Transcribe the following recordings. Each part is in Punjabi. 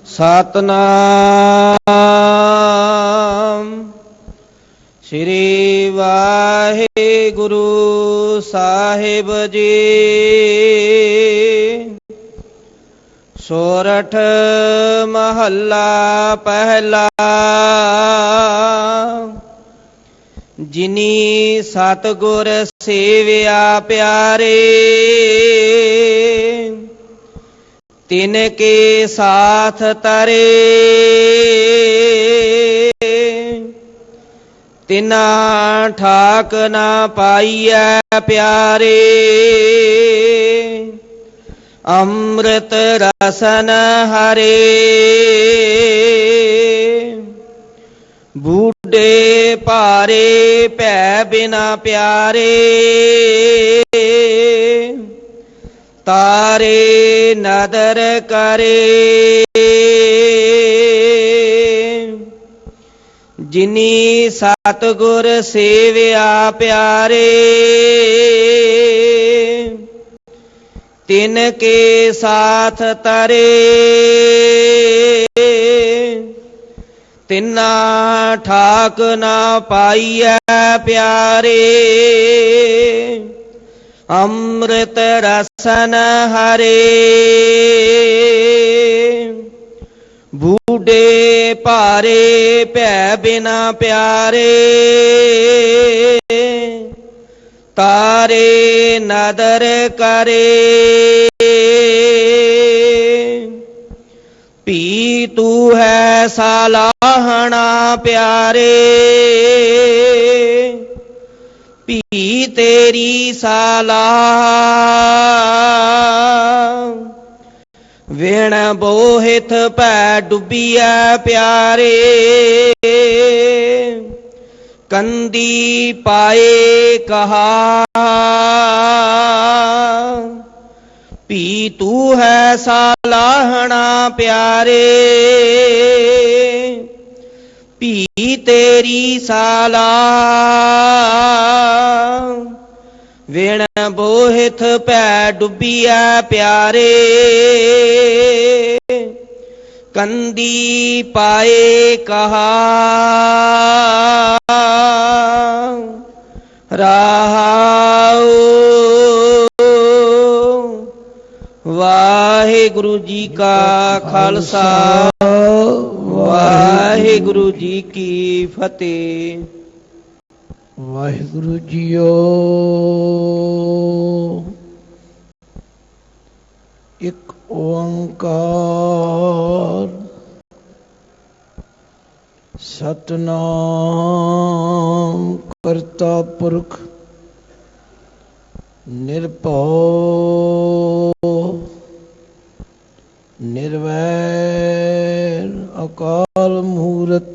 सतनाम श्री वाहिगुरु साहिब जी। सोरठ महला पहला। जिनी सतगुर सेविया प्यारे, तिनके साथ तरे। तिना ठाक ना पाइया प्यारे, अमृत रसन हरे। बूढ़े पारे पै बिना प्यारे, तारे नदर करे। जिनी सतगुर सेविया प्यारे, तिनके साथ तरे। तिना ठाक ना पाइया प्यारे, अमृत रसन हरे। बूढ़े पारे पै बिना प्यारे, तारे नदर करे। पी तू है सालाहना प्यारे, पी तेरी सालाह। विण बोहित पै डुबिया प्यारे, कंदी पाए कहा। पी तू है सालाहना प्यारे, पी तेरी सालाह। विण बोहित पै डुबिया प्यारे, कंदी पाए कहा। रहाओ। वाहिगुरु जी का खालसा, वाहिगुरु जी की फतेह। वाहिगुरु जीओ। एक ओंकार सतनाम करता पुरख निर्भव निर्वैर अकाल मूरत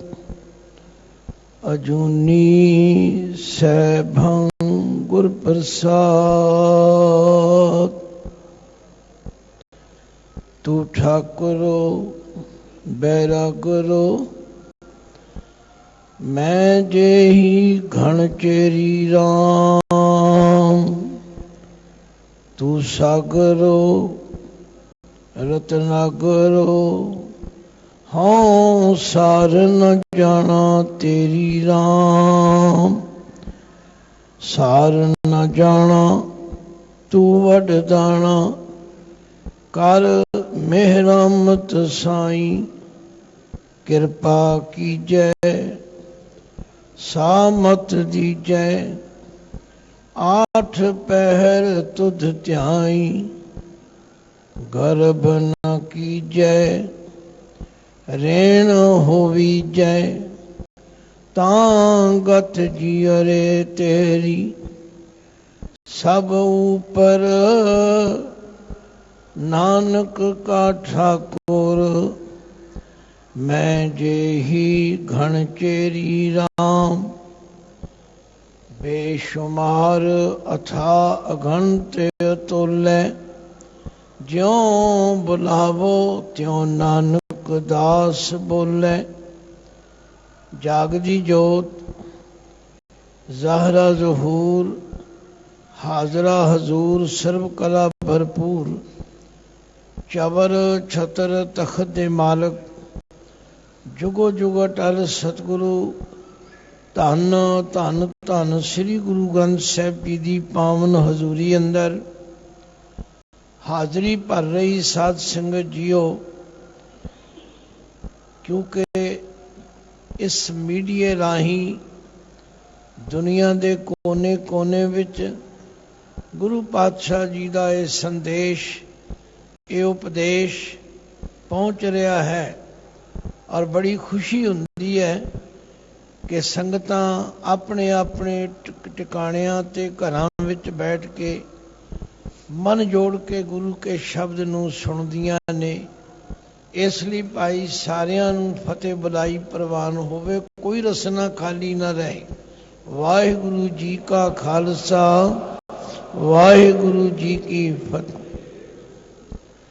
अजूनी सैभं गुर प्रसाद। तू ठाकुरो बैरागरो, मैं जेही घण चेरी राम। तू सागरो रत्नागरो, हाँ सार न जाना तेरी राम। सार न जाना तू वडदाना, कर मेहरमत साईं कृपा कीजै। सामत दीजै आठ पहर तुध ध्याई। गर्भ न कीजै रेण होवी जय, तां गत जियरे तेरी। सब ऊपर नानक का ठाकुर, मैं जेही घण चेरी राम। बेशुमार अथा अगणित अतुल्य, ज्यों बुलावो त्यों नानक दास बोले। जागदी जोत ज़ाहरा ज़हूर हाजरा हजूर सर्व कला भरपूर। ਚਬਰ ਛਤਰ ਤਖਤ ਦੇ ਮਾਲਕ ਜੁਗੋ ਜੁਗ ਅਟਲ ਸਤਿਗੁਰੂ ਧੰਨ ਧੰਨ ਧੰਨ ਸ੍ਰੀ ਗੁਰੂ ਗ੍ਰੰਥ ਸਾਹਿਬ ਜੀ ਦੀ ਪਾਵਨ ਹਜ਼ੂਰੀ ਅੰਦਰ ਹਾਜ਼ਰੀ ਭਰ ਰਹੀ ਸਾਧ ਸੰਗਤ ਜੀਓ, ਕਿਉਂਕਿ ਇਸ ਮੀਡੀਆ ਰਾਹੀਂ ਦੁਨੀਆ ਦੇ ਕੋਨੇ-ਕੋਨੇ ਵਿੱਚ ਗੁਰੂ ਪਾਤਸ਼ਾਹ ਜੀ ਦਾ ਇਹ ਸੰਦੇਸ਼, ਇਹ ਉਪਦੇਸ਼ ਪਹੁੰਚ ਰਿਹਾ ਹੈ ਔਰ ਬੜੀ ਖੁਸ਼ੀ ਹੁੰਦੀ ਹੈ ਕਿ ਸੰਗਤਾਂ ਆਪਣੇ ਆਪਣੇ ਟਿਕਾਣਿਆਂ ਤੇ ਘਰਾਂ ਵਿੱਚ ਬੈਠ ਕੇ ਮਨ ਜੋੜ ਕੇ ਗੁਰੂ ਕੇ ਸ਼ਬਦ ਨੂੰ ਸੁਣਦੀਆਂ ਨੇ। ਇਸ ਲਈ ਭਾਈ ਸਾਰਿਆਂ ਨੂੰ ਫਤਿਹ ਬੁਲਾਈ ਪ੍ਰਵਾਨ ਹੋਵੇ, ਕੋਈ ਰਸਨਾ ਖਾਲੀ ਨਾ ਰਹੇ। ਵਾਹਿਗੁਰੂ ਜੀ ਕਾ ਖਾਲਸਾ, ਵਾਹਿਗੁਰੂ ਜੀ ਕੀ ਫਤਿਹ।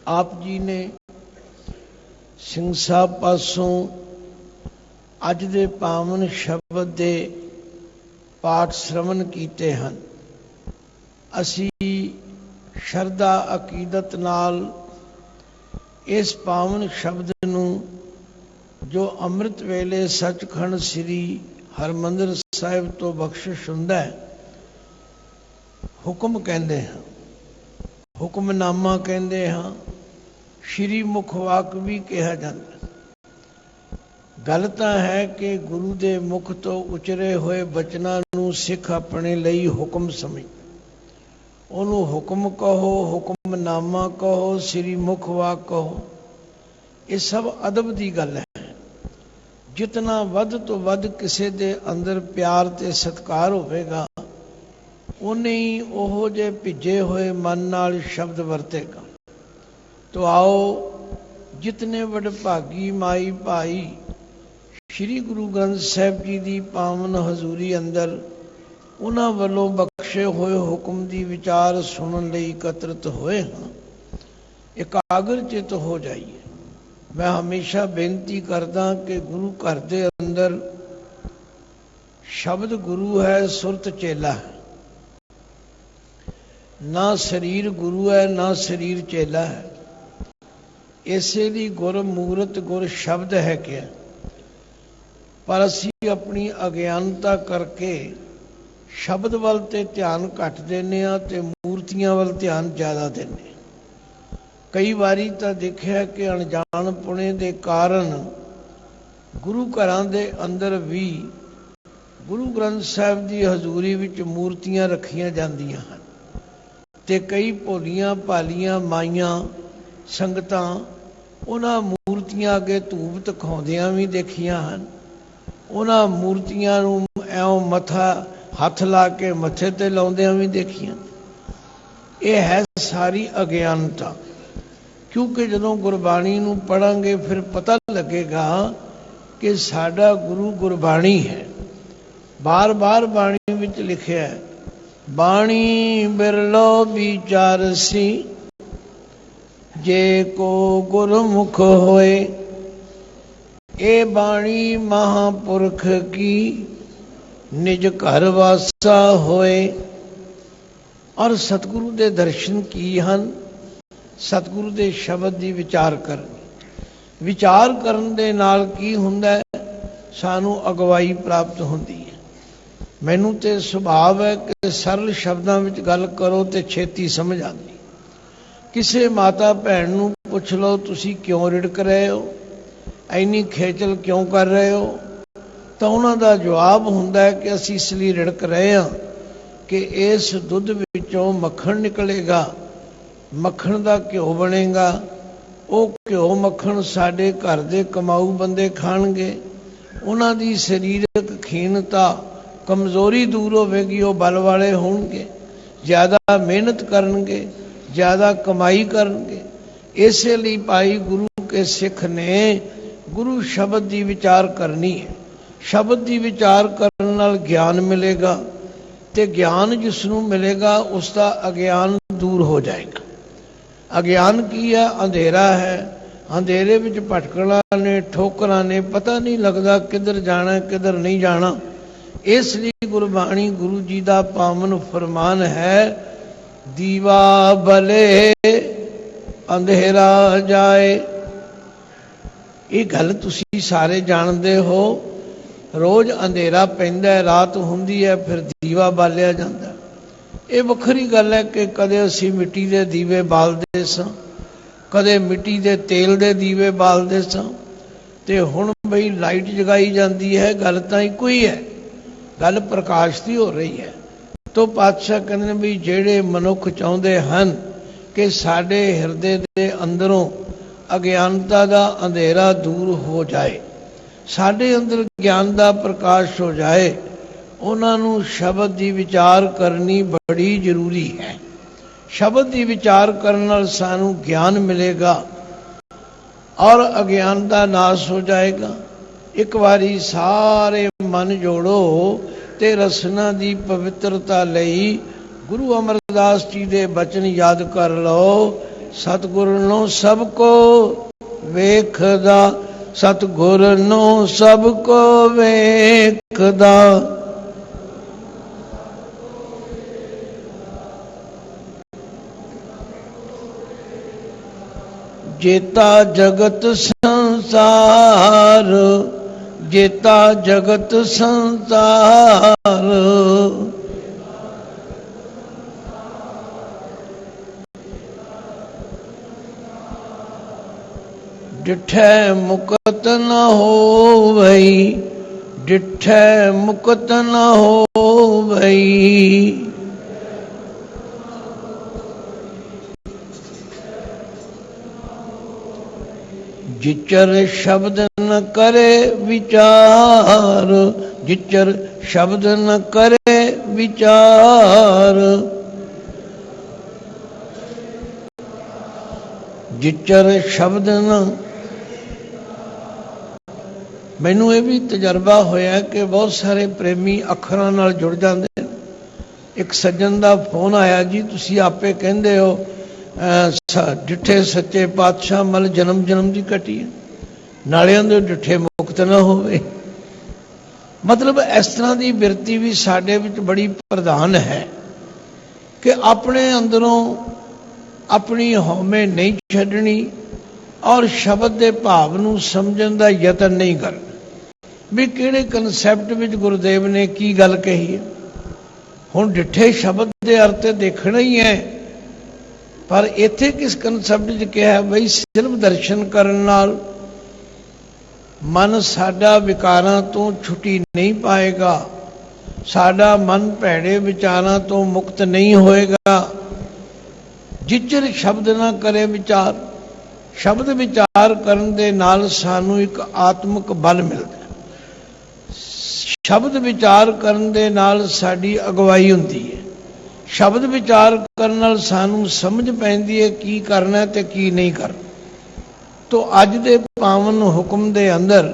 ਆਪ ਜੀ ਨੇ ਸਿੰਘ ਸਾਹਿਬ ਪਾਸੋਂ ਅੱਜ ਦੇ ਪਾਵਨ ਸ਼ਬਦ ਦੇ ਪਾਠ ਸ਼ਰਵਣ ਕੀਤੇ ਹਨ। ਅਸੀਂ ਸ਼ਰਧਾ ਅਕੀਦਤ ਨਾਲ ਇਸ ਪਾਵਨ ਸ਼ਬਦ ਨੂੰ ਜੋ ਅੰਮ੍ਰਿਤ ਵੇਲੇ ਸੱਚਖੰਡ ਸ੍ਰੀ ਹਰਿਮੰਦਰ ਸਾਹਿਬ ਤੋਂ ਬਖਸ਼ਿਸ਼ ਹੁੰਦਾ ਹੈ, ਹੁਕਮ ਕਹਿੰਦੇ ਹਾਂ, ਹੁਕਮਨਾਮਾ ਕਹਿੰਦੇ ਹਾਂ, ਸ਼੍ਰੀ ਮੁਖ ਵਾਕ ਵੀ ਕਿਹਾ ਜਾਂਦਾ। ਗੱਲ ਤਾਂ ਹੈ ਕਿ ਗੁਰੂ ਦੇ ਮੁਖ ਤੋਂ ਉਚਰੇ ਹੋਏ ਬਚਨਾਂ ਨੂੰ ਸਿੱਖ ਆਪਣੇ ਲਈ ਹੁਕਮ ਸਮਝ, ਉਹਨੂੰ ਹੁਕਮ ਕਹੋ, ਹੁਕਮਨਾਮਾ ਕਹੋ, ਸ੍ਰੀ ਮੁਖ ਵਾਕ ਕਹੋ, ਇਹ ਸਭ ਅਦਬ ਦੀ ਗੱਲ ਹੈ। ਜਿਤਨਾ ਵੱਧ ਤੋਂ ਵੱਧ ਕਿਸੇ ਦੇ ਅੰਦਰ ਪਿਆਰ ਤੇ ਸਤਿਕਾਰ ਹੋਵੇਗਾ, ਉਨੇ ਹੀ ਉਹੋ ਜਿਹੇ ਭਿੱਜੇ ਹੋਏ ਮਨ ਨਾਲ ਸ਼ਬਦ ਵਰਤੇਗਾ। ਤੋ ਆਓ, ਜਿਤਨੇ ਵਡਭਾਗੀ ਮਾਈ ਭਾਈ ਸ਼੍ਰੀ ਗੁਰੂ ਗ੍ਰੰਥ ਸਾਹਿਬ ਜੀ ਦੀ ਪਾਵਨ ਹਜ਼ੂਰੀ ਅੰਦਰ ਉਹਨਾਂ ਵੱਲੋਂ ਬਖਸ਼ੇ ਹੋਏ ਹੁਕਮ ਦੀ ਵਿਚਾਰ ਸੁਣਨ ਲਈ ਇਕੱਤਰਿਤ ਹੋਏ ਹਾਂ, ਇਕਾਗਰ ਚਿਤ ਹੋ ਜਾਈਏ। ਮੈਂ ਹਮੇਸ਼ਾ ਬੇਨਤੀ ਕਰਦਾ ਕਿ ਗੁਰੂ ਘਰ ਦੇ ਅੰਦਰ ਸ਼ਬਦ ਗੁਰੂ ਹੈ, ਸੁਰਤ ਚੇਲਾ ਹੈ। ਨਾ ਸਰੀਰ ਗੁਰੂ ਹੈ, ਨਾ ਸਰੀਰ ਚੇਲਾ ਹੈ। ਇਸੇ ਲਈ ਗੁਰ ਮੂਰਤ ਗੁਰ ਸ਼ਬਦ ਹੈ ਕਿ ਪਰ ਅਸੀਂ ਆਪਣੀ ਅਗਿਆਨਤਾ ਕਰਕੇ ਸ਼ਬਦ ਵੱਲ ਤੇ ਧਿਆਨ ਘੱਟ ਦਿੰਦੇ ਹਾਂ ਤੇ ਮੂਰਤੀਆਂ ਵੱਲ ਧਿਆਨ ਜ਼ਿਆਦਾ ਦਿੰਦੇ ਹਾਂ। ਕਈ ਵਾਰੀ ਤਾਂ ਦੇਖਿਆ ਕਿ ਅਣਜਾਣ ਪੁਣੇ ਦੇ ਕਾਰਨ ਗੁਰੂ ਘਰਾਂ ਦੇ ਅੰਦਰ ਵੀ ਗੁਰੂ ਗ੍ਰੰਥ ਸਾਹਿਬ ਦੀ ਹਜ਼ੂਰੀ ਵਿੱਚ ਮੂਰਤੀਆਂ ਰੱਖੀਆਂ ਜਾਂਦੀਆਂ ਹਨ ਤੇ ਕਈ ਭੋਲੀਆਂ ਭਾਲੀਆਂ ਮਾਈਆਂ ਸੰਗਤਾਂ ਉਹਨਾਂ ਮੂਰਤੀਆਂ ਅੱਗੇ ਧੂਪ ਦਿਖਾਉਂਦਿਆਂ ਵੀ ਦੇਖੀਆਂ ਹਨ। ਉਹਨਾਂ ਮੂਰਤੀਆਂ ਨੂੰ ਐਉਂ ਮੱਥਾ ਹੱਥ ਲਾ ਕੇ ਮੱਥੇ ਤੇ ਲਾਉਂਦਿਆਂ ਵੀ ਦੇਖੀਆਂ। ਇਹ ਹੈ ਸਾਰੀ ਅਗਿਆਨਤਾ, ਕਿਉਂਕਿ ਜਦੋਂ ਗੁਰਬਾਣੀ ਨੂੰ ਪੜਾਂਗੇ ਫਿਰ ਪਤਾ ਲੱਗੇਗਾ ਕਿ ਸਾਡਾ ਗੁਰੂ ਗੁਰਬਾਣੀ ਹੈ। ਬਾਰ-ਬਾਰ ਬਾਣੀ ਵਿੱਚ ਲਿਖਿਆ ਹੈ, ਬਾਣੀ ਬਿਰਲੋ ਵਿਚਾਰਸੀ ਜੇ ਕੋ ਗੁਰਮੁਖ ਹੋਏ। ਇਹ ਬਾਣੀ ਮਹਾਂਪੁਰਖ ਕੀ ਨਿਜ ਘਰ ਵਾਸਾ ਹੋਏ। ਔਰ ਸਤਿਗੁਰੂ ਦੇ ਦਰਸ਼ਨ ਕੀ ਹਨ? ਸਤਿਗੁਰੂ ਦੇ ਸ਼ਬਦ ਦੀ ਵਿਚਾਰ ਕਰਨੀ। ਵਿਚਾਰ ਕਰਨ ਦੇ ਨਾਲ ਕੀ ਹੁੰਦਾ ਹੈ? ਸਾਨੂੰ ਅਗਵਾਈ ਪ੍ਰਾਪਤ ਹੁੰਦੀ ਹੈ। ਮੈਨੂੰ ਤੇ ਸੁਭਾਵ ਹੈ ਕਿ ਸਰਲ ਸ਼ਬਦਾਂ ਵਿੱਚ ਗੱਲ ਕਰੋ ਤੇ ਛੇਤੀ ਸਮਝ ਆਉਂਦੀ। ਕਿਸੇ ਮਾਤਾ ਭੈਣ ਨੂੰ ਪੁੱਛ ਲਓ, ਤੁਸੀਂ ਕਿਉਂ ਰਿੜਕ ਰਹੇ ਹੋ, ਇੰਨੀ ਖੇਚਲ ਕਿਉਂ ਕਰ ਰਹੇ ਹੋ, ਤਾਂ ਉਹਨਾਂ ਦਾ ਜਵਾਬ ਹੁੰਦਾ ਹੈ ਕਿ ਅਸੀਂ ਇਸ ਲਈ ਰਿੜਕ ਰਹੇ ਹਾਂ ਕਿ ਇਸ ਦੁੱਧ ਵਿੱਚੋਂ ਮੱਖਣ ਨਿਕਲੇਗਾ, ਮੱਖਣ ਦਾ ਘਿਓ ਬਣੇਗਾ। ਉਹ ਘਿਓ ਮੱਖਣ ਸਾਡੇ ਘਰ ਦੇ ਕਮਾਊ ਬੰਦੇ ਖਾਣਗੇ, ਉਹਨਾਂ ਦੀ ਸਰੀਰਕ ਖੀਨਤਾ ਕਮਜ਼ੋਰੀ ਦੂਰ ਹੋਵੇਗੀ, ਉਹ ਬਲ ਵਾਲੇ ਹੋਣਗੇ, ਜ਼ਿਆਦਾ ਮਿਹਨਤ ਕਰਨਗੇ, ਜ਼ਿਆਦਾ ਕਮਾਈ ਕਰਨਗੇ। ਇਸੇ ਲਈ ਭਾਈ ਗੁਰੂ ਕੇ ਸਿੱਖ ਨੇ ਗੁਰੂ ਸ਼ਬਦ ਦੀ ਵਿਚਾਰ ਕਰਨੀ ਹੈ। ਸ਼ਬਦ ਦੀ ਵਿਚਾਰ ਕਰਨ ਨਾਲ ਗਿਆਨ ਮਿਲੇਗਾ ਤੇ ਗਿਆਨ ਜਿਸ ਨੂੰ ਮਿਲੇਗਾ ਉਸ ਦਾ ਅਗਿਆਨ ਦੂਰ ਹੋ ਜਾਏਗਾ। ਅਗਿਆਨ ਕੀ ਹੈ? ਅੰਧੇਰਾ ਹੈ। ਅੰਧੇਰੇ ਵਿੱਚ ਭਟਕਣਾ ਨੇ, ਠੋਕਰਾਂ ਨੇ, ਪਤਾ ਨਹੀਂ ਲੱਗਦਾ ਕਿੱਧਰ ਜਾਣਾ ਕਿੱਧਰ ਨਹੀਂ ਜਾਣਾ। ਇਸ ਲਈ ਗੁਰਬਾਣੀ ਗੁਰੂ ਜੀ ਦਾ ਪਾਵਨ ਫਰਮਾਨ ਹੈ, ਦੀਵਾ ਬਲੇ अंधेरा जाए। ये गल तुसी सारे जानते हो, रोज अंधेरा पैंदा है, रात हुंदी है, फिर दीवा बालिया जाता है। ये वखरी गल है कि कदे असी मिट्टी के दीवे बालते सां, कदे मिट्टी के तेल के दीवे बालते सां, ते हुण बई लाइट जगाई जाती है। गल तां इक्को ही है, गल प्रकाश की हो रही है। तो पातशाह कहते भी जेड़े मनुख चाहुंदे हन कि साडे हिरदे दे अंदरों अज्ञानता का अंधेरा दूर हो जाए, साडे अंदर ज्ञान का प्रकाश हो जाए, उन्होंने शब्द की विचार करनी बड़ी जरूरी है। शब्द की विचार करने नाल सानू ज्ञान मिलेगा और अज्ञान का नाश हो जाएगा। एक बारी सारे मन जोड़ो ते रसना की पवित्रता लई गुरु अमरदास जी के बचन याद कर लो। सतगुर नो सबको वेखदा, सतगुर नो सबको वेखदा, जेता जगत संसार, जेता जगत संसार, डिठै मुकत न होवई, डिठै मुकत न होवई। जिचर शब्द न करे विचार, जिचर शब्द न करे विचार, जिचर शब्द न। मैनू ये भी तजर्बा होया कि बहुत सारे प्रेमी अखरां नाल जुड़ जाते। एक सज्जन का फोन आया, जी तुसी आपे कहंदे हो डिठे सच्चे पातशाह मल जन्म जन्म की घटी है, नालियां दे डिठे मुक्त न होवे। मतलब इस तरह की बिरती भी साडे विच बड़ी प्रधान है कि अपने अंदरों अपनी हौमे नहीं छड्डनी और शब्द के भाव नूं समझण दा यतन नहीं करना भी किहड़े कंसैप्ट विच गुरुदेव ने की गल कही है। हुण डिठे शब्द के अर्थ देखना ही है, पर इत्थे किस कंसैप्ट च कहा है बई सिर्फ दर्शन करन नाल मन साडा विकारां तो छुट्टी नहीं पाएगा, साडा मन भैड़े विचारां तो मुक्त नहीं होएगा। जिचर शब्द ना करे विचार, शब्द विचार करन दे नाल सानू एक आत्मक बल मिलता है। शब्द विचार करन दे नाल साडी अगवाई हुंदी है। शब्द विचार करन नाल सानू समझ पैंदी है की करना ते की नहीं करना। तो अज दे पावन हुक्म दे अंदर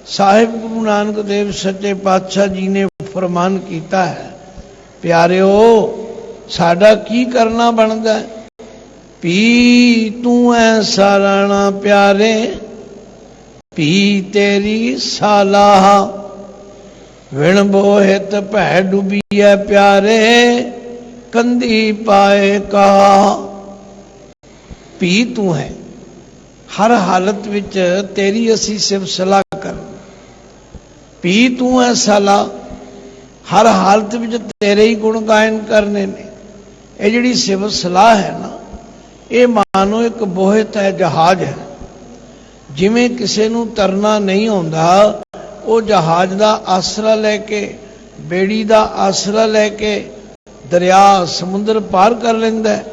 साहिब गुरु नानक देव सच्चे पातशाह जी ने फरमान किया है, प्यारिओ साडा की करना बनता है। पी तू ऐसा राणा प्यारे, पी तेरी सालाह, विण बोहित भै डूबी है प्यारे, कंधी पाए कहा। पी तू है, हर हालत विच तेरी असी सिर्फ सलाह कर। पी तू है सलाह, हर हालत विच तेरे ही गुण गायन करने ने। ये जिहड़ी सिर्फ सलाह है ना, ये मानो एक बोहित है, जहाज है। जिमें किसी नूं तरना नहीं आउंदा, वो जहाज का आसरा लैके, बेड़ी का आसरा लैके दरिया समुद्र पार कर लैंदा है।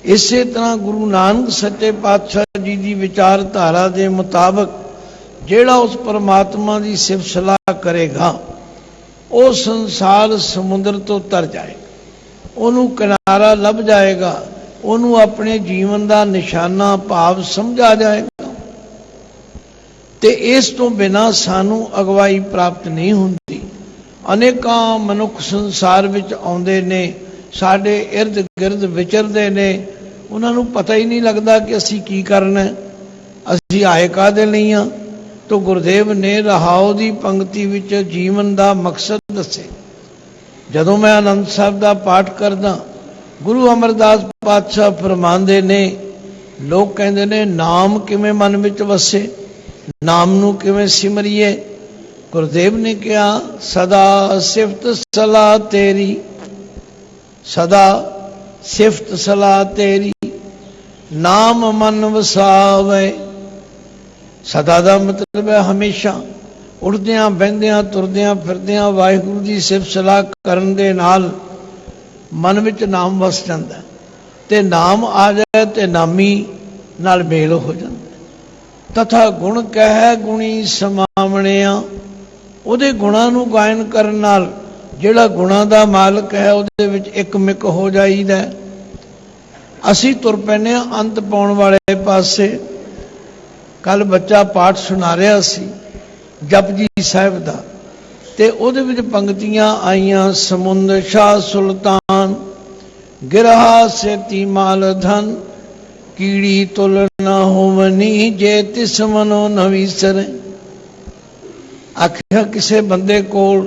इसे तरह गुरु नानक सच्चे पातशाह जी की विचारधारा के मुताबिक जेड़ा उस परमात्मा की सिर्फ सलाह करेगा, वो संसार समुद्र तो तर जाएगा, उन्हों किनारा लभ जाएगा, उन्हों अपने जीवन का निशाना भाव समझ आ जाएगा। ते इस तो बिना सानू अगवाई प्राप्त नहीं होती। अनेकां मनुख संसार विच आउंदे ने, साडे इर्द गिर्द विचरदे ने, उन्होंने पता ही नहीं लगता कि असी की करना है, असी आए काहदे लई हां। तो गुरुदेव ने रहाओ की पंक्ति विच जीवन का मकसद दसे। जदों मैं आनंद साहब का पाठ करदा, गुरु अमरदास पातशाह फरमांदे ने ਲੋਕ ਕਹਿੰਦੇ ਨੇ ਨਾਮ ਕਿਵੇਂ ਮਨ ਵਿੱਚ ਵਸੇ, ਨਾਮ ਨੂੰ ਕਿਵੇਂ ਸਿਮਰੀਏ। ਗੁਰਦੇਵ ਨੇ ਕਿਹਾ ਸਦਾ ਸਿਫਤ ਸਲਾਹ ਤੇਰੀ, ਸਦਾ ਸਿਫਤ ਸਲਾਹ ਤੇਰੀ, ਨਾਮ ਮਨ ਵਸਾਵੇ। ਸਦਾ ਦਾ ਮਤਲਬ ਹੈ ਹਮੇਸ਼ਾ, ਉੱਠਦਿਆਂ ਬਹਿੰਦਿਆਂ ਤੁਰਦਿਆਂ ਫਿਰਦਿਆਂ ਵਾਹਿਗੁਰੂ ਦੀ ਸਿਫਤ ਸਲਾਹ ਕਰਨ ਦੇ ਨਾਲ ਮਨ ਵਿੱਚ ਨਾਮ ਵਸ ਜਾਂਦਾ, ਤੇ ਨਾਮ ਆ ਜਾਏ ਤੇ ਨਾਮੀ ਨਾਲ ਮੇਲ ਹੋ ਜਾਂਦਾ। ਤਥਾ ਗੁਣ ਕਹਿ ਗੁਣੀ ਸਮਾਵਣਿਆ, ਉਹਦੇ ਗੁਣਾਂ ਨੂੰ ਗਾਇਨ ਕਰਨ ਨਾਲ ਜਿਹੜਾ ਗੁਣਾਂ ਦਾ ਮਾਲਕ ਹੈ ਉਹਦੇ ਵਿੱਚ ਇੱਕ ਮਿਕ ਹੋ ਜਾਈਦਾ। ਅਸੀਂ ਤੁਰ ਪੈਂਦੇ ਹਾਂ ਅੰਤ ਪਾਉਣ ਵਾਲੇ ਪਾਸੇ। ਕੱਲ ਬੱਚਾ ਪਾਠ ਸੁਣਾ ਰਿਹਾ ਸੀ ਜਪਜੀ ਸਾਹਿਬ ਦਾ, ਤੇ ਉਹਦੇ ਵਿੱਚ ਪੰਕਤੀਆਂ ਆਈਆਂ, ਸਮੁੰਦ ਸ਼ਾਹ ਸੁਲਤਾਨ ਗਿਰਹਾ ਸੇਤੀ ਮਾਲ ਧਨ, ਕੀੜੀ ਤੁਲ ਨਾ ਹੋਵਨੀ ਜੇ ਤਿਸ ਮਨੋ ਨ ਵਿਸਰੇ। ਆਖਿਆ ਕਿਸੇ ਬੰਦੇ ਕੋਲ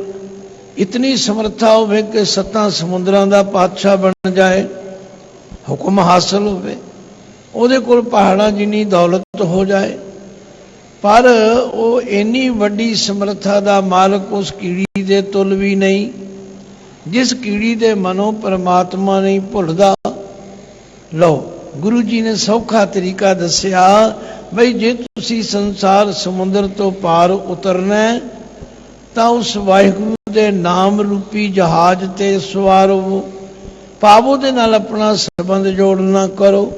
ਇਤਨੀ ਸਮਰੱਥਾ ਹੋਵੇ ਕਿ 7 ਸਮੁੰਦਰਾਂ ਦਾ ਪਾਤਸ਼ਾਹ ਬਣ ਜਾਏ, ਹੁਕਮ ਹਾਸਲ ਹੋਵੇ, ਉਹਦੇ ਕੋਲ ਪਹਾੜਾਂ ਜਿੰਨੀ ਦੌਲਤ ਹੋ ਜਾਏ, ਪਰ ਉਹ ਇੰਨੀ ਵੱਡੀ ਸਮਰੱਥਾ ਦਾ ਮਾਲਕ ਉਸ ਕੀੜੀ ਦੇ ਤੁਲ ਵੀ ਨਹੀਂ, ਜਿਸ ਕੀੜੀ ਦੇ ਮਨੋਂ ਪਰਮਾਤਮਾ ਨਹੀਂ ਭੁੱਲਦਾ। ਲਓ, ਗੁਰੂ ਜੀ ਨੇ ਸੌਖਾ ਤਰੀਕਾ ਦੱਸਿਆ ਬਈ ਜੇ ਤੁਸੀਂ ਸੰਸਾਰ ਸਮੁੰਦਰ ਤੋਂ ਪਾਰ ਉਤਰਨਾ ਤਾਂ ਉਸ ਵਾਹਿਗੁਰੂ ਦੇ ਨਾਮ ਰੂਪੀ ਜਹਾਜ਼ ਤੇ ਸਵਾਰ ਹੋਵੋ, ਪਾਵੋ ਦੇ ਨਾਲ ਆਪਣਾ ਸੰਬੰਧ ਜੋੜਨਾ ਕਰੋ।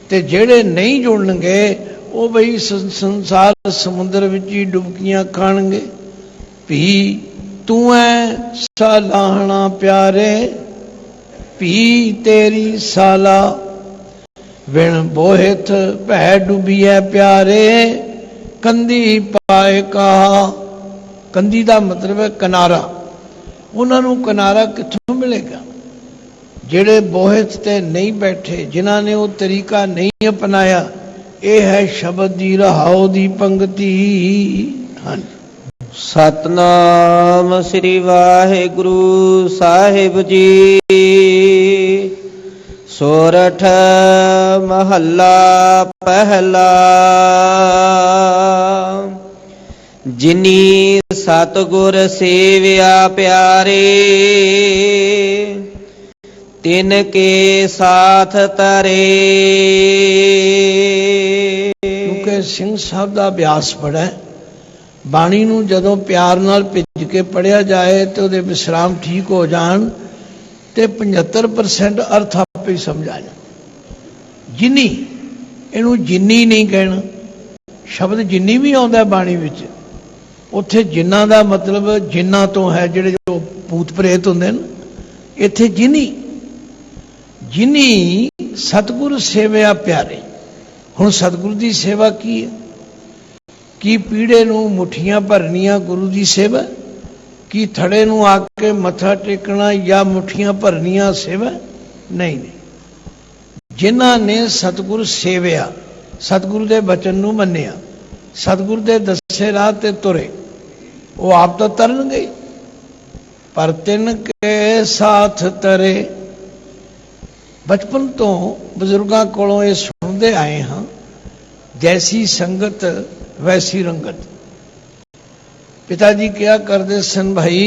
ਤੇ ਜਿਹੜੇ ਨਹੀਂ ਜੁੜਨਗੇ ਉਹ ਬਈ ਸੰਸਾਰ ਸਮੁੰਦਰ ਵਿੱਚ ਹੀ ਡੁਬਕੀਆਂ ਖਾਣਗੇ। ਭੀ ਤੂੰ ਐ ਸਾਲਾਹਣਾ ਪਿਆਰੇ, ਭੀ ਤੇਰੀ ਸਾਲਾ, ਵਿਣ ਬੋਹਿਤ ਭੈ ਡੁੱਬੀਐ ਪਿਆਰੇ, ਕੰਦੀ ਪਾਏ ਕਹਾ। ਕੰਦੀ ਦਾ ਮਤਲਬ ਹੈ ਕਿਨਾਰਾ। ਉਹਨਾਂ ਨੂੰ ਕਿਨਾਰਾ ਕਿੱਥੋਂ ਮਿਲੇਗਾ? ਜਿਹੜੇ ਬੋਹਿਤ ਤੇ ਨਹੀਂ ਬੈਠੇ, ਜਿਨ੍ਹਾਂ ਨੇ ਉਹ ਤਰੀਕਾ ਨਹੀਂ ਅਪਣਾਇਆ। ਇਹ ਹੈ ਸ਼ਬਦ ਦੀ ਰਹਾਉ ਦੀ ਪੰਕਤੀ। ਹਾਂਜੀ, ਸਤਨਾਮ ਸ੍ਰੀ ਵਾਹਿਗੁਰੂ ਸਾਹਿਬ ਜੀ। ਸੋਰਠ ਮਹੱਲਾ ਪਹਿਲਾ। ਜਿਨੀ ਸਤਿਗੁਰ ਸੇਵਿਆ ਪਿਆਰੇ, ਤਿਨ ਕੇ ਸਾਥ ਤਰੇ। ਕਿਉਂਕਿ ਸਿੰਘ ਸਾਹਿਬ ਦਾ ਅਭਿਆਸ ਬੜਾ ਹੈ। ਬਾਣੀ ਨੂੰ ਜਦੋਂ ਪਿਆਰ ਨਾਲ ਭਿੱਜ ਕੇ ਪੜ੍ਹਿਆ ਜਾਏ ਤੇ ਉਹਦੇ ਵਿਸਰਾਮ ਠੀਕ ਹੋ ਜਾਣ ਤੇ 75% ਅਰਥ ਆਪੇ ਹੀ ਸਮਝ ਆ ਜਾਣ। ਜਿਨੀ, ਇਹਨੂੰ ਜਿੰਨੀ ਨਹੀਂ ਕਹਿਣਾ। ਸ਼ਬਦ ਜਿੰਨੀ ਵੀ ਆਉਂਦਾ ਬਾਣੀ ਵਿੱਚ, ਉੱਥੇ ਜਿੰਨਾਂ ਦਾ ਮਤਲਬ ਜਿੰਨਾਂ ਤੋਂ ਹੈ, ਜਿਹੜੇ ਜੋ ਭੂਤ ਪ੍ਰੇਤ ਹੁੰਦੇ ਨੇ। ਇੱਥੇ ਜਿਨੀ, ਜਿਨੀ ਸਤਿਗੁਰ ਸੇਵਿਆ ਪਿਆਰੇ। ਹੁਣ ਸਤਿਗੁਰੂ ਦੀ ਸੇਵਾ ਕੀ ਹੈ? ਕੀ ਪੀੜੇ ਨੂੰ ਮੁੱਠੀਆਂ ਭਰਨੀਆਂ ਗੁਰੂ ਦੀ ਸੇਵਾ? ਕੀ ਥੜੇ ਨੂੰ ਆ ਕੇ ਮੱਥਾ ਟੇਕਣਾ ਜਾਂ ਮੁੱਠੀਆਂ ਭਰਨੀਆਂ ਸੇਵਾ? ਨਹੀਂ ਨਹੀਂ। ਜਿਨ੍ਹਾਂ ਨੇ ਸਤਿਗੁਰ ਸੇਵਿਆ, ਸਤਿਗੁਰੂ ਦੇ ਬਚਨ ਨੂੰ ਮੰਨਿਆ, ਸਤਿਗੁਰੂ ਦੇ ਦੱਸੇ ਰਾਹ ਤੇ ਤੁਰੇ, ਉਹ ਆਪ ਤਾਂ ਤਰਨਗੇ, ਪਰ ਤਿੰਨ ਕੇ ਸਾਥ ਤਰੇ। ਬਚਪਨ ਤੋਂ ਬਜ਼ੁਰਗਾਂ ਕੋਲੋਂ ਇਹ ਸੁਣਦੇ ਆਏ ਹਾਂ, ਜੈਸੀ ਸੰਗਤ वैसी रंगत। पिताजी क्या करते सन, भाई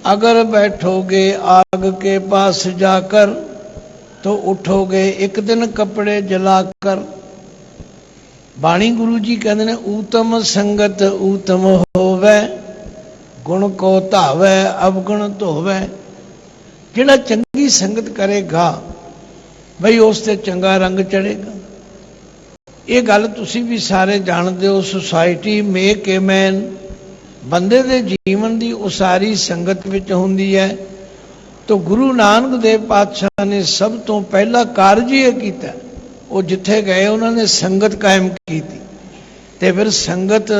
अगर बैठोगे आग के पास जाकर तो उठोगे एक दिन कपड़े जलाकर। बाणी गुरु जी कहते ने ऊतम संगत ऊतम होवे, गुण को धावे अवगुण धोवे। जिहड़ा चंगी संगत करेगा भाई उस ते चंगा रंग चढ़ेगा। ਇਹ ਗੱਲ ਤੁਸੀਂ ਵੀ ਸਾਰੇ ਜਾਣਦੇ ਹੋ। ਸੁਸਾਇਟੀ ਮੇਕ ਏ ਮੈਨ, ਬੰਦੇ ਦੇ ਜੀਵਨ ਦੀ ਉਸਾਰੀ ਸੰਗਤ ਵਿੱਚ ਹੁੰਦੀ ਹੈ। ਤਾਂ ਗੁਰੂ ਨਾਨਕ ਦੇਵ ਪਾਤਸ਼ਾਹ ਨੇ ਸਭ ਤੋਂ ਪਹਿਲਾ ਕਾਰਜ ਇਹ ਕੀਤਾ, ਉਹ ਜਿੱਥੇ ਗਏ ਉਹਨਾਂ ਨੇ ਸੰਗਤ ਕਾਇਮ ਕੀਤੀ। ਤੇ ਫਿਰ ਸੰਗਤ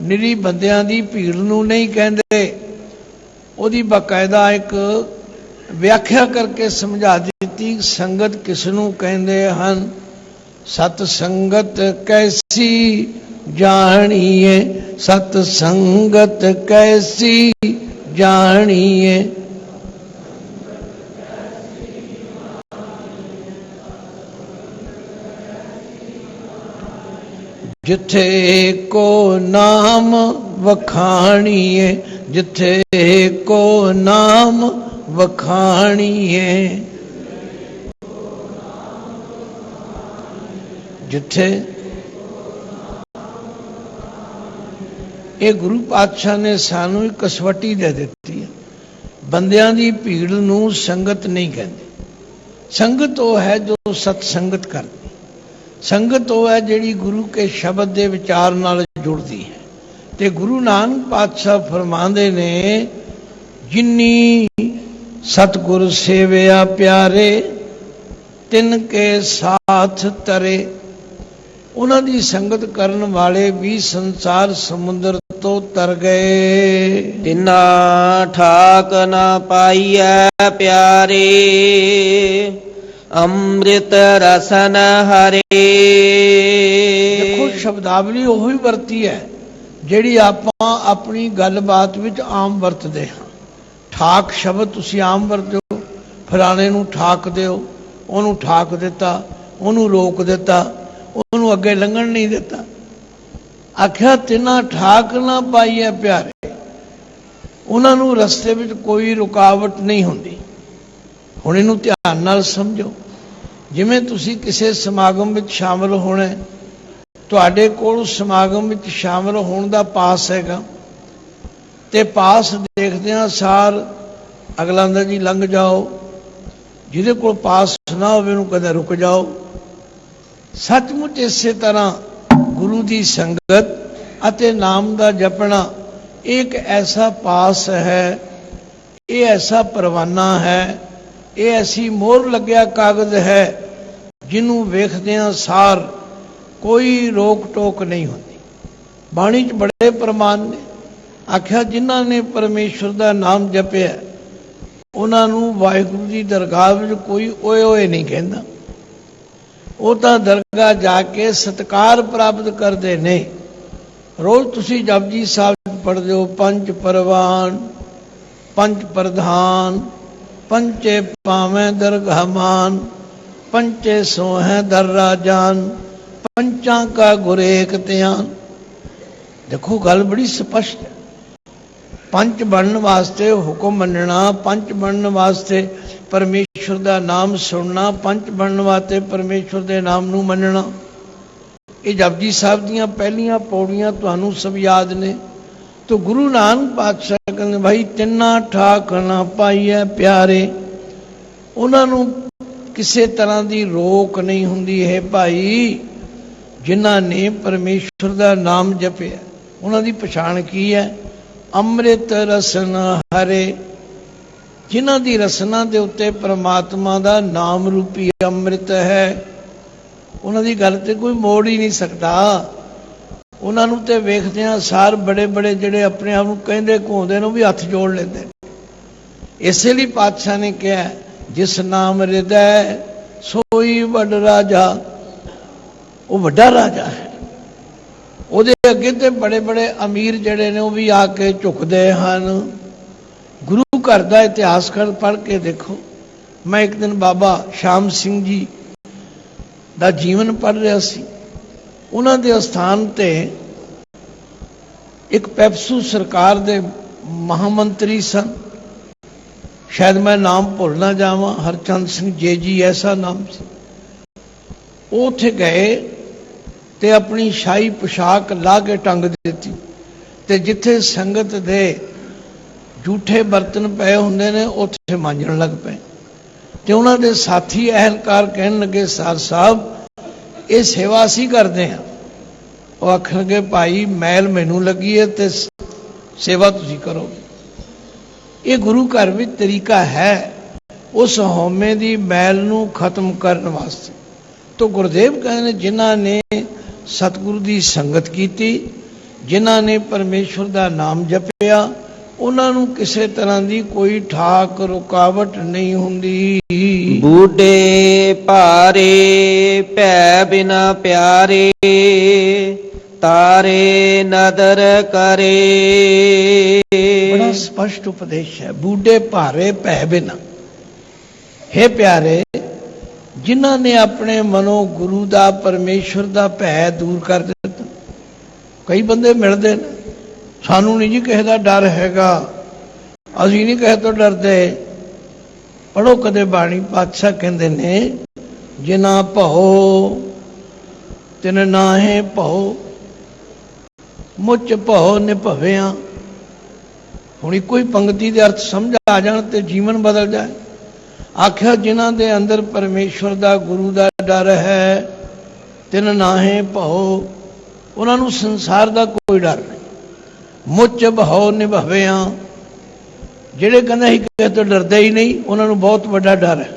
ਨਿਰੀ ਬੰਦਿਆਂ ਦੀ ਭੀੜ ਨੂੰ ਨਹੀਂ ਕਹਿੰਦੇ, ਉਹਦੀ ਬਾਕਾਇਦਾ ਇੱਕ ਵਿਆਖਿਆ ਕਰਕੇ ਸਮਝਾ ਦਿੱਤੀ ਸੰਗਤ ਕਿਸ ਨੂੰ ਕਹਿੰਦੇ ਹਨ। सत संगत कैसी जानिए, सत संगत कैसी जानिए। जिथे को नाम वखाणिए, जिथे को नाम वखाणिए, जिथे। ਇਹ ਗੁਰੂ ਪਾਤਸ਼ਾਹ ਨੇ ਸਾਨੂੰ ਇੱਕ ਕਸਵੱਟੀ ਦੇ ਦਿੱਤੀ ਹੈ। ਬੰਦਿਆਂ ਦੀ ਭੀੜ ਨੂੰ ਸੰਗਤ ਨਹੀਂ ਕਹਿੰਦੇ। ਸੰਗਤ ਉਹ ਹੈ ਜੋ ਸਤ ਸੰਗਤ ਕਰਦੀ। ਸੰਗਤ ਉਹ ਹੈ ਜਿਹੜੀ ਗੁਰੂ ਕੇ ਸ਼ਬਦ ਦੇ ਵਿਚਾਰ ਨਾਲ ਜੁੜਦੀ ਹੈ। ਤੇ ਗੁਰੂ ਨਾਨਕ ਪਾਤਸ਼ਾਹ ਫਰਮਾਉਂਦੇ ਨੇ, ਜਿਨੀ ਸਤਿਗੁਰ ਸੇਵਿਆ ਪਿਆਰੇ, ਤਿਨ ਕੇ ਸਾਥ ਤਰੇ। ਉਹਨਾਂ ਦੀ ਸੰਗਤ ਕਰਨ ਵਾਲੇ ਵੀ ਸੰਸਾਰ ਸਮੁੰਦਰ ਤੋਂ ਤਰ ਗਏ। ਤਿਨਾ ਠਾਕ ਨਾ ਪਾਈਐ ਪਿਆਰੇ, ਅੰਮ੍ਰਿਤ ਰਸਨ ਹਰੇ। ਦੇਖੋ ਸ਼ਬਦਾਵਲੀ ਉਹੀ ਵਰਤੀ ਹੈ ਜਿਹੜੀ ਆਪਾਂ ਆਪਣੀ ਗੱਲਬਾਤ ਵਿੱਚ ਆਮ ਵਰਤਦੇ ਹਾਂ। ਠਾਕ ਸ਼ਬਦ ਤੁਸੀਂ ਆਮ ਵਰਤਦੇ ਹੋ, ਫਲਾਣੇ ਨੂੰ ਠਾਕ ਦਿਓ, ਉਹਨੂੰ ਠਾਕ ਦਿੱਤਾ, ਉਹਨੂੰ ਰੋਕ ਦਿੱਤਾ, ਉਹਨੂੰ ਅੱਗੇ ਲੰਘਣ ਨਹੀਂ ਦਿੱਤਾ। ਆਖਿਆ ਤਿੰਨਾ ਠਾਕ ਨਾ ਪਾਈਏ ਪਿਆਰੇ, ਉਹਨਾਂ ਨੂੰ ਰਸਤੇ ਵਿੱਚ ਕੋਈ ਰੁਕਾਵਟ ਨਹੀਂ ਹੁੰਦੀ। ਹੁਣ ਇਹਨੂੰ ਧਿਆਨ ਨਾਲ ਸਮਝੋ। ਜਿਵੇਂ ਤੁਸੀਂ ਕਿਸੇ ਸਮਾਗਮ ਵਿੱਚ ਸ਼ਾਮਲ ਹੋਣਾ, ਤੁਹਾਡੇ ਕੋਲ ਸਮਾਗਮ ਵਿੱਚ ਸ਼ਾਮਲ ਹੋਣ ਦਾ ਪਾਸ ਹੈਗਾ, ਤੇ ਪਾਸ ਦੇਖਦਿਆਂ ਸਾਰ ਅਗਲਾ ਆਂਦਾ ਜੀ ਲੰਘ ਜਾਓ। ਜਿਹਦੇ ਕੋਲ ਪਾਸ ਨਾ ਹੋਵੇ ਉਹਨੂੰ ਕਹਿੰਦਾ ਰੁਕ ਜਾਓ। ਸੱਚਮੁੱਚ ਇਸੇ ਤਰ੍ਹਾਂ ਗੁਰੂ ਦੀ ਸੰਗਤ ਅਤੇ ਨਾਮ ਦਾ ਜਪਣਾ ਇੱਕ ਐਸਾ ਪਾਸ ਹੈ, ਇਹ ਐਸਾ ਪਰਵਾਨਾ ਹੈ, ਇਹ ਐਸੀ ਮੋਹਰ ਲੱਗਿਆ ਕਾਗਜ਼ ਹੈ ਜਿਹਨੂੰ ਵੇਖਦਿਆਂ ਸਾਰ ਕੋਈ ਰੋਕ ਟੋਕ ਨਹੀਂ ਹੁੰਦੀ। ਬਾਣੀ 'ਚ ਬੜੇ ਪ੍ਰਮਾਣ ਨੇ। ਆਖਿਆ ਜਿਨ੍ਹਾਂ ਨੇ ਪਰਮੇਸ਼ਵਰ ਦਾ ਨਾਮ ਜਪਿਆ ਉਹਨਾਂ ਨੂੰ ਵਾਹਿਗੁਰੂ ਦੀ ਦਰਗਾਹ ਵਿੱਚ ਕੋਈ ਓਏ ਓਏ ਨਹੀਂ ਕਹਿੰਦਾ। ਉਹ ਤਾਂ ਦਰਗਾਹ ਜਾ ਕੇ ਸਤਿਕਾਰ ਪ੍ਰਾਪਤ ਕਰਦੇ ਨੇ। ਰੋਜ਼ ਤੁਸੀਂ ਜਪਜੀ ਸਾਹਿਬ ਪੜ੍ਹਦੇ ਹੋ, ਪੰਜ ਪਰਵਾਨ, ਪੰਜ ਪ੍ਰਧਾਨ, ਪੰਚੇ ਪਾਵੇਂ ਦਰਗਾਹ ਮਾਨ, ਪੰਚੇ ਸੋਹੈ ਦਰ ਰਾਜਾਨ, ਪੰਚਾਂ ਕਾ ਗੁਰ ਏਕ ਧਿਆਨ। ਦੇਖੋ ਗੱਲ ਬੜੀ ਸਪਸ਼ਟ ਹੈ। ਪੰਜ ਬਣਨ ਵਾਸਤੇ ਹੁਕਮ ਮੰਨਣਾ, ਪੰਜ ਬਣਨ ਵਾਸਤੇ ਪਰਮੇਸ਼ਵਰ ਦਾ ਨਾਮ ਸੁਣਨਾ, ਪੰਜ ਬਣਨ ਵਾਸਤੇ ਪਰਮੇਸ਼ਵਰ ਦੇ ਨਾਮ ਨੂੰ ਮੰਨਣਾ। ਇਹ ਜਪਜੀ ਸਾਹਿਬ ਦੀਆਂ ਪਹਿਲੀਆਂ ਪੌੜੀਆਂ ਤੁਹਾਨੂੰ ਸਭ ਯਾਦ ਨੇ। तो गुरु नानक पातशाह कहते भाई तिन्ना ਠਾਕ ਨਾ ਪਾਈਐ ਪਿਆਰੇ। ਉਹਨਾਂ ਨੂੰ ਕਿਸੇ ਤਰ੍ਹਾਂ ਦੀ ਰੋਕ ਨਹੀਂ ਹੁੰਦੀ ਹੈ ਭਾਈ ਜਿਨ੍ਹਾਂ ਨੇ ਪਰਮੇਸ਼ਵਰ ਦਾ ਨਾਮ ਜਪਿਆ। ਉਹਨਾਂ ਦੀ ਪਛਾਣ ਕੀ ਹੈ? ਅੰਮ੍ਰਿਤ ਰਸਨ ਹਰੇ। ਜਿਨ੍ਹਾਂ ਦੀ ਰਸਨਾ ਦੇ ਉੱਤੇ ਪ੍ਰਮਾਤਮਾ ਦਾ ਨਾਮ ਰੂਪੀ ਅੰਮ੍ਰਿਤ ਹੈ, ਉਹਨਾਂ ਦੀ ਗੱਲ ਤੇ ਕੋਈ ਮੋੜ ਹੀ ਨਹੀਂ ਸਕਦਾ। ਉਹਨਾਂ ਨੂੰ ਤੇ ਵੇਖਦਿਆਂ ਸਾਰ ਬੜੇ ਬੜੇ ਜਿਹੜੇ ਆਪਣੇ ਆਪ ਨੂੰ ਕਹਿੰਦੇ ਘੁੰਮਦੇ ਨੇ ਉਹ ਵੀ ਹੱਥ ਜੋੜ ਲੈਂਦੇ। ਇਸੇ ਲਈ ਪਾਤਸ਼ਾਹ ਨੇ ਕਿਹਾ ਜਿਸ ਨਾਮ ਹਿਰਦੈ ਸੋਈ ਵੱਡ ਰਾਜਾ। ਉਹ ਵੱਡਾ ਰਾਜਾ ਹੈ। ਉਹਦੇ ਅੱਗੇ ਤੇ ਬੜੇ ਬੜੇ ਅਮੀਰ ਜਿਹੜੇ ਨੇ ਉਹ ਵੀ ਆ ਕੇ ਝੁਕਦੇ ਹਨ। ਗੁਰੂ ਘਰ ਦਾ ਇਤਿਹਾਸ ਪੜ੍ਹ ਕੇ ਦੇਖੋ। ਮੈਂ ਇੱਕ ਦਿਨ ਬਾਬਾ ਸ਼ਾਮ ਸਿੰਘ ਜੀ ਦਾ ਜੀਵਨ ਪੜ੍ਹ ਰਿਹਾ ਸੀ। ਉਹਨਾਂ ਦੇ ਅਸਥਾਨ ਤੇ ਇੱਕ ਪੈਪਸੂ ਸਰਕਾਰ ਦੇ ਮਹਾਮੰਤਰੀ ਸਨ, ਸ਼ਾਇਦ ਮੈਂ ਨਾਮ ਭੁੱਲ ਨਾ ਜਾਵਾਂ, ਹਰਚੰਦ ਸਿੰਘ ਜੀ ਐਸਾ ਨਾਮ ਸੀ। ਉਹ ਉੱਥੇ ਗਏ ਤੇ ਆਪਣੀ ਸ਼ਾਹੀ ਪੁਸ਼ਾਕ ਲਾ ਕੇ ਟੰਗ ਦਿੱਤੀ ਤੇ ਜਿੱਥੇ ਸੰਗਤ ਦੇ ਝੂਠੇ ਬਰਤਨ ਪਏ ਹੁੰਦੇ ਨੇ ਉੱਥੇ ਮਾਂਜਣ ਲੱਗ ਪਏ। ਤੇ ਉਹਨਾਂ ਦੇ ਸਾਥੀ ਅਹਿਲਕਾਰ ਕਹਿਣ ਲੱਗੇ ਸਰ ਸਾਹਿਬ ਇਹ ਸੇਵਾ ਅਸੀਂ ਕਰਦੇ ਹਾਂ। ਉਹ ਆਖਣਗੇ ਭਾਈ ਮੈਲ ਮੈਨੂੰ ਲੱਗੀ ਹੈ ਤੇ ਸੇਵਾ ਤੁਸੀਂ ਕਰੋਗੇ। ਇਹ ਗੁਰੂ ਘਰ ਵਿੱਚ ਤਰੀਕਾ ਹੈ ਉਸ ਹਉਮੈ ਦੀ ਮੈਲ ਨੂੰ ਖਤਮ ਕਰਨ ਵਾਸਤੇ। ਤਾਂ ਗੁਰਦੇਵ ਕਹਿੰਦੇ ਨੇ ਜਿਨ੍ਹਾਂ ਨੇ ਸਤਿਗੁਰੂ ਦੀ ਸੰਗਤ ਕੀਤੀ, ਜਿਨ੍ਹਾਂ ਨੇ ਪਰਮੇਸ਼ਵਰ ਦਾ ਨਾਮ ਜਪਿਆ, ਉਹਨਾਂ ਨੂੰ ਕਿਸੇ ਤਰ੍ਹਾਂ ਦੀ ਕੋਈ ਠਾਕ ਰੁਕਾਵਟ ਨਹੀਂ ਹੁੰਦੀ। ਬੂਢੇ ਭਾਰੇ ਭੈ ਬਿਨਾ ਪਿਆਰੇ, ਤਾਰੇ ਨਦਰ ਕਰੇ। ਬੜਾ ਸਪਸ਼ਟ ਉਪਦੇਸ਼ ਹੈ। ਬੂਢੇ ਭਾਰੇ ਭੈ ਬਿਨਾ। हे ਪਿਆਰੇ, ਜਿਨ੍ਹਾਂ ਨੇ ਆਪਣੇ ਮਨੋਂ ਗੁਰੂ ਦਾ ਪਰਮੇਸ਼ਵਰ ਦਾ ਭੈ ਦੂਰ ਕਰ ਦਿੱਤਾ, ਕਈ ਬੰਦੇ ਮਿਲਦੇ ਨੇ, ਸਾਨੂੰ ਨਹੀਂ ਜੀ ਕਿਸੇ ਦਾ ਡਰ ਹੈਗਾ, ਅਸੀਂ ਨਹੀਂ ਕਿਸੇ ਤੋਂ ਡਰਦੇ। ਪੜ੍ਹੋ ਕਦੇ ਬਾਣੀ, ਪਾਤਸ਼ਾਹ ਕਹਿੰਦੇ ਨੇ ਜਿਨਾ ਭਉ ਤਿਨ ਨਾਹੇ ਭਉ, ਮੁੱਚ ਭਉ ਨਿਭਵਿਆ। ਹੁਣ ਇੱਕੋ ਹੀ ਪੰਕਤੀ ਦੇ ਅਰਥ ਸਮਝ ਆ ਜਾਣ ਤੇ ਜੀਵਨ ਬਦਲ ਜਾਏ। ਆਖਿਆ ਜਿਨ੍ਹਾਂ ਦੇ ਅੰਦਰ ਪਰਮੇਸ਼ਵਰ ਦਾ, ਗੁਰੂ ਦਾ ਡਰ ਹੈ, ਤਿਨ ਨਾਹੇ ਭਉ, ਉਹਨਾਂ ਨੂੰ ਸੰਸਾਰ ਦਾ ਕੋਈ ਡਰ ਨਹੀਂ। ਮੁੱਚ ਭਉ ਨਿਭਵਿਆ, ਜਿਹੜੇ ਕਹਿੰਦੇ ਅਸੀਂ ਕਿਸੇ ਤੋਂ ਡਰਦੇ ਹੀ ਨਹੀਂ, ਉਹਨਾਂ ਨੂੰ ਬਹੁਤ ਵੱਡਾ ਡਰ ਹੈ,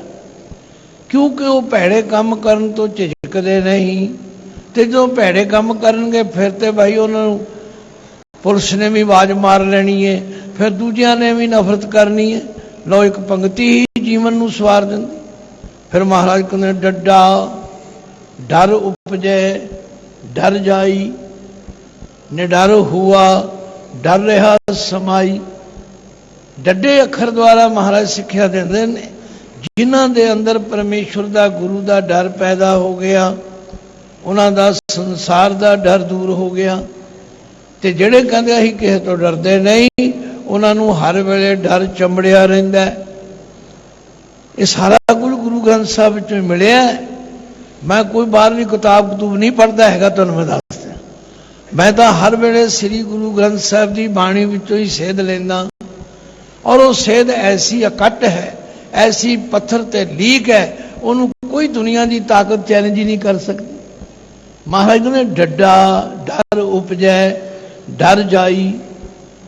ਕਿਉਂਕਿ ਉਹ ਭੈੜੇ ਕੰਮ ਕਰਨ ਤੋਂ ਝਿਜਕਦੇ ਨਹੀਂ। ਤੇ ਜਦੋਂ ਭੈੜੇ ਕੰਮ ਕਰਨਗੇ ਫਿਰ ਤੇ ਭਾਈ ਉਹਨਾਂ ਨੂੰ ਪੁਲਿਸ ਨੇ ਵੀ ਆਵਾਜ਼ ਮਾਰ ਲੈਣੀ ਹੈ, ਫਿਰ ਦੂਜਿਆਂ ਨੇ ਵੀ ਨਫ਼ਰਤ ਕਰਨੀ ਹੈ। ਲਓ, ਇੱਕ ਪੰਕਤੀ ਹੀ ਜੀਵਨ ਨੂੰ ਸਵਾਰ ਦਿੰਦੀ। ਫਿਰ ਮਹਾਰਾਜ ਕਹਿੰਦੇ ਡੱਡਾ ਡਰ ਉਪਜੈ ਡਰ ਜਾਈ, ਨਿਡਰ ਹੁਆ ਡਰ ਰਿਹਾ ਸਮਾਈ। ਡੱਡੇ ਅੱਖਰ ਦੁਆਰਾ ਮਹਾਰਾਜ ਸਿੱਖਿਆ ਦਿੰਦੇ ਨੇ, ਜਿਨ੍ਹਾਂ ਦੇ ਅੰਦਰ ਪਰਮੇਸ਼ਵਰ ਦਾ, ਗੁਰੂ ਦਾ ਡਰ ਪੈਦਾ ਹੋ ਗਿਆ, ਉਹਨਾਂ ਦਾ ਸੰਸਾਰ ਦਾ ਡਰ ਦੂਰ ਹੋ ਗਿਆ। ਤੇ ਜਿਹੜੇ ਕਹਿੰਦੇ ਅਸੀਂ ਕਿਸੇ ਤੋਂ ਡਰਦੇ ਨਹੀਂ, ਉਹਨਾਂ ਨੂੰ ਹਰ ਵੇਲੇ ਡਰ ਚੰਬੜਿਆ ਰਹਿੰਦਾ। ਇਹ ਸਾਰਾ ਕੁਝ ਗੁਰੂ ਗ੍ਰੰਥ ਸਾਹਿਬ ਵਿੱਚੋਂ ਮਿਲਿਆ। ਮੈਂ ਕੋਈ ਬਾਹਰਲੀ ਕਿਤਾਬ ਕਤੂਬ ਨਹੀਂ ਪੜ੍ਹਦਾ ਹੈਗਾ, ਤੁਹਾਨੂੰ ਮੈਂ ਦੱਸਦਾ। ਮੈਂ ਤਾਂ ਹਰ ਵੇਲੇ ਸ੍ਰੀ ਗੁਰੂ ਗ੍ਰੰਥ ਸਾਹਿਬ ਦੀ ਬਾਣੀ ਵਿੱਚੋਂ ਹੀ ਸੇਧ ਲੈਂਦਾ, ਔਰ ਉਹ ਸੇਧ ਐਸੀ ਅਕੱਟ ਹੈ, ਐਸੀ ਪੱਥਰ ਤੇ ਲੀਕ ਹੈ, ਉਹਨੂੰ ਕੋਈ ਦੁਨੀਆ ਦੀ ਤਾਕਤ ਚੈਲੰਜ ਹੀ ਨਹੀਂ ਕਰ ਸਕਦੀ। ਮਹਾਰਾਜ ਨੇ ਡੱਡਾ ਡਰ ਉਪਜੈ ਡਰ ਜਾਈ,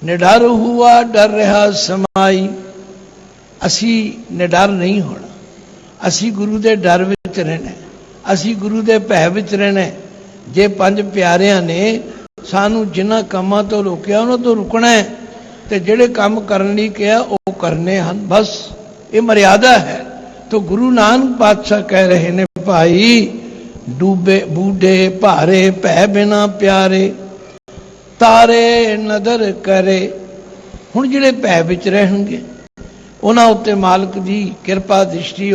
ਨਿਡਰ ਹੁਆ ਡਰ ਰਿਹਾ ਸਮਾਈ। ਅਸੀਂ ਨਿਡਰ ਨਹੀਂ ਹੋਣਾ, ਅਸੀਂ ਗੁਰੂ ਦੇ ਡਰ ਵਿੱਚ ਰਹਿਣਾ, ਅਸੀਂ ਗੁਰੂ ਦੇ ਭੈ ਵਿੱਚ ਰਹਿਣਾ। ਜੇ ਪੰਜ ਪਿਆਰਿਆਂ ਨੇ ਸਾਨੂੰ ਜਿਨ੍ਹਾਂ ਕੰਮਾਂ ਤੋਂ ਰੋਕਿਆ, ਉਹਨਾਂ ਤੋਂ ਰੁਕਣਾ ਹੈ, ਤੇ ਜਿਹੜੇ ਕੰਮ ਕਰਨ ਲਈ ਕਿਹਾ ਉਹ ਕਰਨੇ ਹਨ। ਬਸ ਇਹ ਮਰਿਆਦਾ ਹੈ। ਤਾਂ ਗੁਰੂ ਨਾਨਕ ਪਾਤਸ਼ਾਹ ਕਹਿ ਰਹੇ ਨੇ, ਭਾਈ ਡੂਬੇ ਬੂਢੇ ਭਾਰੇ ਭੈ ਬਿਨਾ ਪਿਆਰੇ, ਤਾਰੇ ਨਦਰ ਕਰੇ। ਹੁਣ ਜਿਹੜੇ ਭੈ ਵਿੱਚ ਰਹਿਣਗੇ, ਉਹਨਾਂ ਉੱਤੇ ਮਾਲਕ ਦੀ ਕਿਰਪਾ ਦ੍ਰਿਸ਼ਟੀ